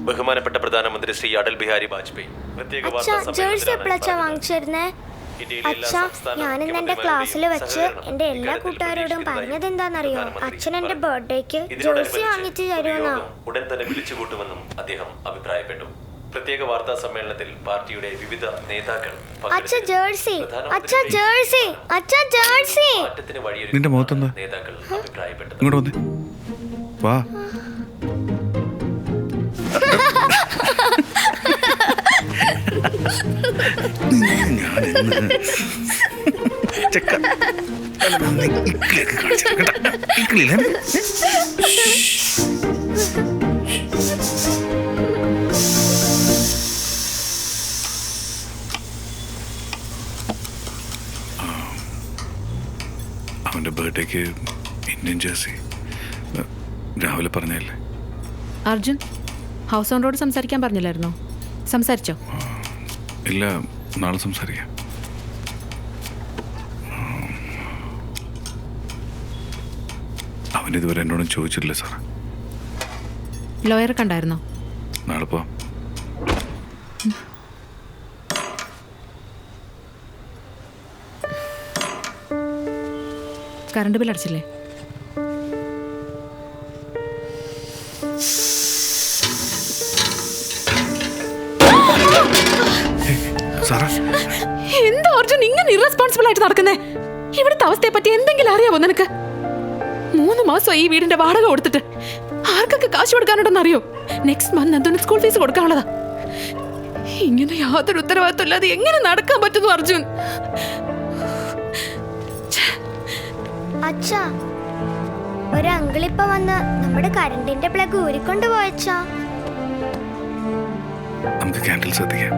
ബഹുമാനപ്പെട്ട പ്രധാനമന്ത്രി ശ്രീ അടൽ ബിഹാരി വാജ്പേയി പ്രത്യേക ഞാനിന്ന് എന്റെ ക്ലാസ്സിൽ വെച്ച് എന്റെ എല്ലാ കൂട്ടുകാരോടും പറഞ്ഞത് എന്താണെന്നറിയോ? അച്ഛൻ എന്റെ ബർത്ത്ഡേക്ക് ജേഴ്സി വാങ്ങിച്ചു തരുമെന്നോ. ഉടൻ തന്നെ വിളിച്ചുകൂട്ടുമെന്നും അദ്ദേഹം അഭിപ്രായപ്പെട്ടു. പ്രത്യേക വാർത്താ സമ്മേളനത്തിൽ പാർട്ടിയുടെ വിവിധ നേതാക്കൾ നിന്റെ മുഖത്തെന്താ? നേതാക്കൾ അഭിപ്രായപ്പെട്ടു. ഇങ്ങോട്ട് വന്നേ. വാ. അവന്റെ ബർത്ത്ഡേക്ക് ഇന്ത്യൻ ജേഴ്സി രാവിലെ പറഞ്ഞല്ലേ? അർജുൻ, ഹൗസ് ഓണറോട് സംസാരിക്കാൻ പറഞ്ഞില്ലായിരുന്നോ? സംസാരിച്ചോ? ഇല്ല, നാളെ സംസാരിക്കാം. അവനിതുവരെ എന്നോടും ചോദിച്ചിട്ടില്ല സാർ. ലോയറെ കണ്ടായിരുന്നോ? നാളെ പോവാം. കറണ്ട് ബിൽ അടച്ചില്ലേ? എന്താ അർജുൻ ഇങ്ങനെ ഇറസ്പോൺസിബിൾ ആയിട്ട് നടക്കുന്നേ? ഇവിടുത്തെ അവസ്ഥയെ പറ്റി എന്തെങ്കിലും അറിയാവോ നിനക്ക്? 3 മാസം ഈ വീടിന്റെ വാടക കൊടുത്തിട്ട് ആർക്കൊക്കെ കാശ് കൊടുക്കാനുണ്ടെന്ന് അറിയോ? നെക്സ്റ്റ് മന്ത് എന്തൊന്ന് സ്കൂൾ ഫീസ് കൊടുക്കാനുള്ളതാ. ഇങ്ങനെ യാതൊരു ഉത്തരവാദിത്വം ഇല്ലാതെ എങ്ങനെ നടക്കാൻ പറ്റുന്നു അർജുൻ? അച്ഛാ, ഒരു അങ്കിളിപ്പ വന്ന് നമ്മുടെ കറണ്ടിന്റെ പ്ലഗ് ഊരിക്കൊണ്ട് പോയച്ചാ. നമുക്ക് ക്യാൻഡിൽസ് എത്തിക്കാം.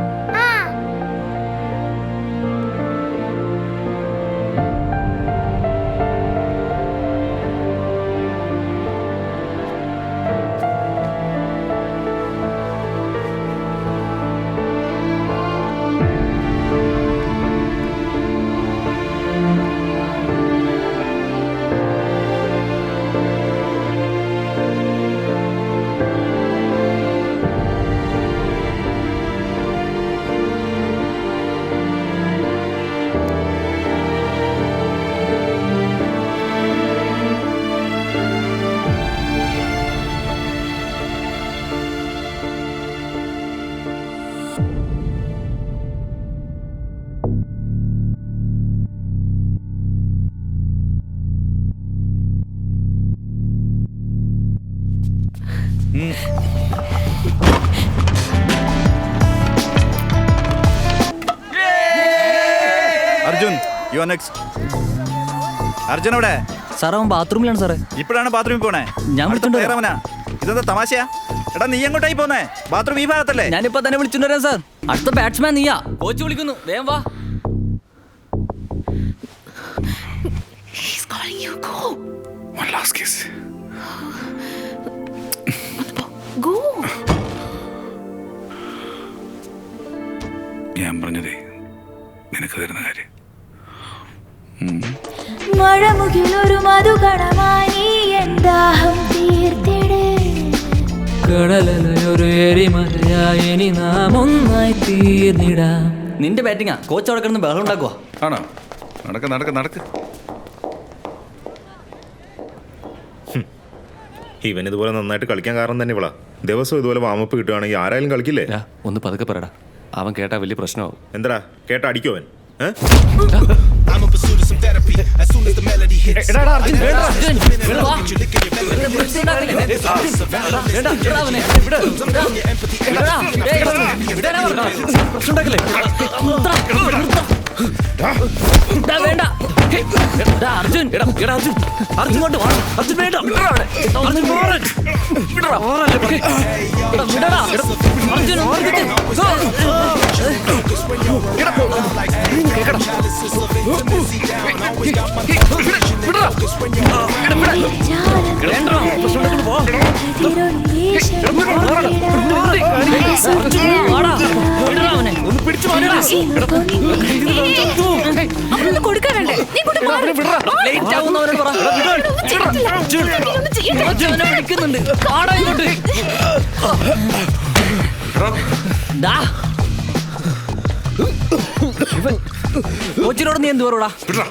Arjun, you are next. Arjun എവിടെ? സാർ, അവൻ ബാത്റൂമിലാണ് സാറേ. ഇപ്പോഴാണ് ബാത്റൂമിൽ പോണേ? ഞാൻ വിളിച്ചോണ്ട് ഇതെന്താ തമാശയാ? എടാ, നീ എങ്ങോട്ടായി പോന്നേ? ബാത്റൂം ഈ ഭാഗത്തല്ലേ? ഞാനിപ്പോ തന്നെ വിളിച്ചോണ്ട് വരാം സാർ. അടുത്ത ബാറ്റ്സ്മാൻ നീയാ. കോച്ച് വിളിക്കുന്നു, വേഗം വാ. One last kiss. Go. ഞാൻ പറഞ്ഞതേ നിനക്ക് തരുന്ന കാര്യം. മഴമുകിലൊരു മധുകണമായി എന്താഹം തീർത്തിടേ. കടലൊരു എരിമലയായി ഇനി നാം ഒന്നായി തീർന്നിടാം. നിന്റെ ബാറ്റിങ്ങാ. കോച്ച് അവിടെ കിടന്ന് ബഹളം ഉണ്ടാക്കുക. ആണോ? നടക്ക് നടക്ക് നടക്ക്. ഇവൻ ഇതുപോലെ നന്നായിട്ട് കളിക്കാൻ കാരണം തന്നെ ഇവളാ. ദിവസം ഇതുപോലെ വാമപ്പ് കിട്ടുകയാണെങ്കിൽ ആരായാലും കളിക്കില്ലേ? ഒന്ന് പതുക്കെ പറയടാ, അവൻ കേട്ടാ വലിയ പ്രശ്നമാവും. എന്താടാ, കേട്ടാ അടിക്കോ അവൻ? അർജുൻ, ഇങ്ങോട്ട് വാ. അർജുൻ വേണ്ട. കൊടുക്കാൻ വേണ്ടേ? നീ ലേറ്റ് ആവുന്നവരോട് പറ. അവനെ വിളിക്കുന്നുണ്ട്. ആടാ ഇങ്ങോട്ട്. ദാ. കോച്ചിനോട് നീ എന്ത് പറൂടാ?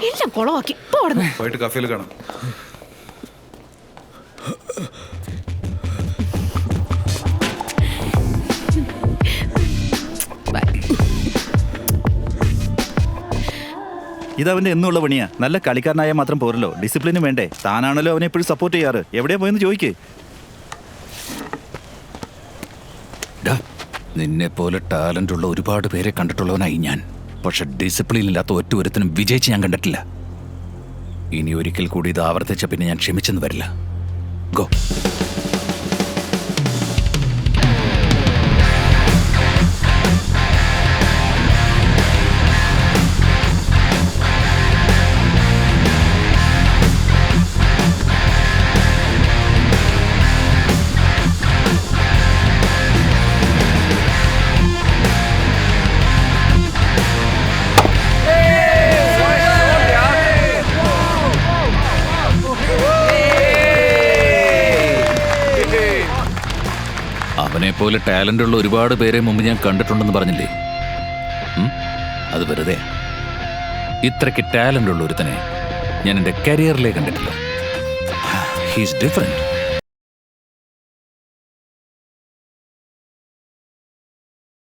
എല്ലാം കുളമാക്കി പോടുന്നു. പോയിട്ട് കഫേയിൽ കാണാം. ഇതവന്റെ എന്നുള്ള പണിയാ. നല്ല കളിക്കാരനായാൽ മാത്രം പോരല്ലോ, ഡിസിപ്ലിനും വേണ്ടേ. താനാണല്ലോ അവനെ എപ്പോഴും സപ്പോർട്ട് ചെയ്യാറ്. എവിടെയാ പോയെന്ന് ചോദിക്കേ. നിന്നെ പോലെ ടാലന്റ് ഉള്ള ഒരുപാട് പേരെ കണ്ടിട്ടുള്ളവനായി ഞാൻ. പക്ഷെ ഡിസിപ്ലിൻ ഇല്ലാത്ത ഒറ്റ ഒരുത്തനും വിജയിച്ച് ഞാൻ കണ്ടിട്ടില്ല. ഇനി ഒരിക്കൽ കൂടി ഇത് ആവർത്തിച്ച പിന്നെ ഞാൻ ക്ഷമിച്ചെന്ന് വരില്ല. ഗോ. അവനെ പോലെ ടാലന്റ് ഉള്ള ഒരുപാട് പേരെ മുമ്പ് ഞാൻ കണ്ടിട്ടുണ്ടെന്ന് പറഞ്ഞില്ലേ? അത് വെറുതെ. ഇത്രയ്ക്ക് ടാലന്റ് ഉള്ള ഒരുത്തനെ ഞാൻ എൻ്റെ കരിയറിലേ കണ്ടിട്ടില്ല. He's different.